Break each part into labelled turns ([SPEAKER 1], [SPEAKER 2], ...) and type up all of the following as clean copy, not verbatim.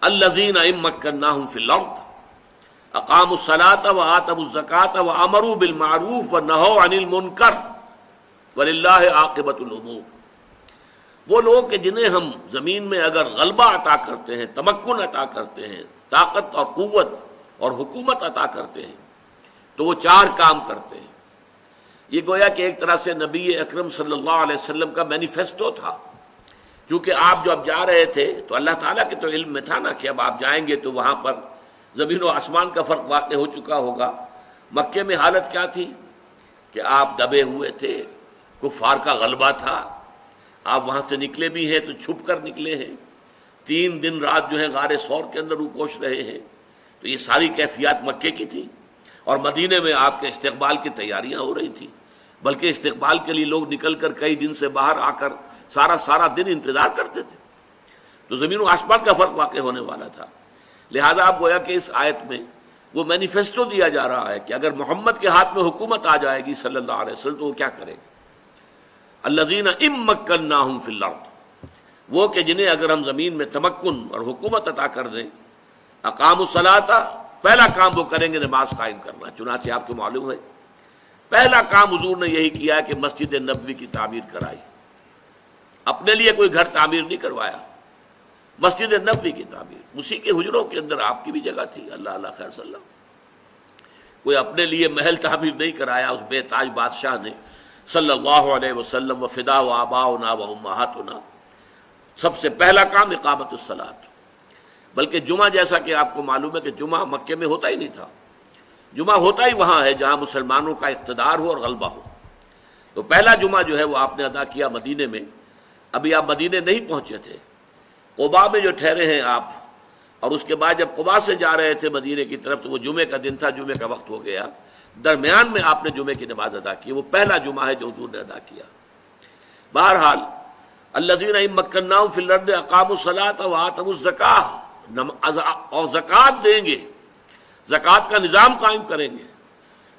[SPEAKER 1] الذین ان مکناہم فی الارض اقاموا الصلاۃ وآتوا الزکاۃ وامروا بالمعروف ونہوا عن المنکر وللہ عاقبۃ الامور۔ وہ لوگ کہ جنہیں ہم زمین میں اگر غلبہ عطا کرتے ہیں، تمکن عطا کرتے ہیں، طاقت اور قوت اور حکومت عطا کرتے ہیں تو وہ چار کام کرتے ہیں۔ یہ گویا کہ ایک طرح سے نبی اکرم صلی اللہ علیہ وسلم کا مینیفیسٹو تھا، کیونکہ آپ جو اب جا رہے تھے تو اللہ تعالیٰ کے تو علم میں تھا نا کہ اب آپ جائیں گے تو وہاں پر زمین و آسمان کا فرق واقع ہو چکا ہوگا۔ مکے میں حالت کیا تھی کہ آپ دبے ہوئے تھے، کفار کا غلبہ تھا، آپ وہاں سے نکلے بھی ہیں تو چھپ کر نکلے ہیں، 3 دن رات جو ہے غار ثور کے اندر روکوش رہے ہیں، تو یہ ساری کیفیات مکے کی تھی۔ اور مدینے میں آپ کے استقبال کی تیاریاں ہو رہی تھیں، بلکہ استقبال کے لیے لوگ نکل کر کئی دن سے باہر آ کر سارا دن انتظار کرتے تھے، تو زمین و آسمان کا فرق واقع ہونے والا تھا۔ لہذا آپ گویا کہ اس آیت میں وہ مینیفیسٹو دیا جا رہا ہے کہ اگر محمد کے ہاتھ میں حکومت آ جائے گی صلی اللہ علیہ وسلم تو وہ کیا کرے گا۔ الذین ان مکناہم فی الارض، وہ کہ جنہیں اگر ہم زمین میں تمکن اور حکومت عطا کر دیں، اقاموا الصلاۃ، پہلا کام وہ کریں گے نماز قائم کرنا۔ چنانچہ آپ کو معلوم ہے پہلا کام حضور نے یہی کیا کہ مسجد نبوی کی تعمیر کرائی، اپنے لیے کوئی گھر تعمیر نہیں کروایا، مسجد نبوی کی تعمیر، اسی کے حجروں کے اندر آپ کی بھی جگہ تھی، اللہ اللہ خیر صلی اللہ۔ کوئی اپنے لیے محل تعمیر نہیں کرایا اس بے تاج بادشاہ نے صلی اللہ علیہ وسلم، وفدا و آباؤنا و امہاتنا۔ سب سے پہلا کام اقامت الصلاۃ، بلکہ جمعہ جیسا کہ آپ کو معلوم ہے کہ جمعہ مکے میں ہوتا ہی نہیں تھا، جمعہ ہوتا ہی وہاں ہے جہاں مسلمانوں کا اقتدار ہو اور غلبہ ہو۔ تو پہلا جمعہ جو ہے وہ آپ نے ادا کیا مدینے میں۔ ابھی آپ مدینے نہیں پہنچے تھے، قباء میں جو ٹھہرے ہیں آپ، اور اس کے بعد جب قباء سے جا رہے تھے مدینے کی طرف تو وہ جمعے کا دن تھا، جمعے کا وقت ہو گیا، درمیان میں آپ نے جمعے کی نماز ادا کی، وہ پہلا جمعہ ہے جو حضور نے ادا کیا۔ بہرحال الذین ان مکناہم فی الارض اقاموا الصلاۃ وآتوا الزکاۃ، اور زکوٰۃ دیں گے، زکوٰۃ کا نظام قائم کریں گے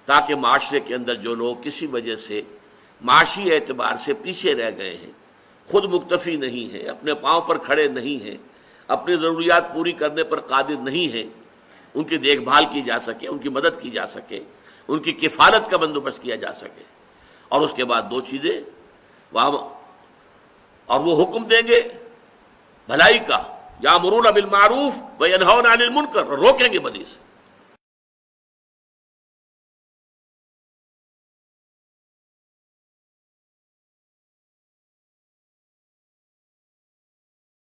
[SPEAKER 1] تاکہ معاشرے کے اندر جو لوگ کسی وجہ سے معاشی اعتبار سے پیچھے رہ گئے ہیں، خود مکتفی نہیں ہیں، اپنے پاؤں پر کھڑے نہیں ہیں، اپنی ضروریات پوری کرنے پر قادر نہیں ہیں، ان کی دیکھ بھال کی جا سکے، ان کی مدد کی جا سکے، ان کی کفالت کا بندوبست کیا جا سکے۔ اور اس کے بعد 2 چیزیں اور وہ حکم دیں گے بھلائی کا، یامرون بالمعروف وینہون عن المنکر، روکیں گے بدی سے۔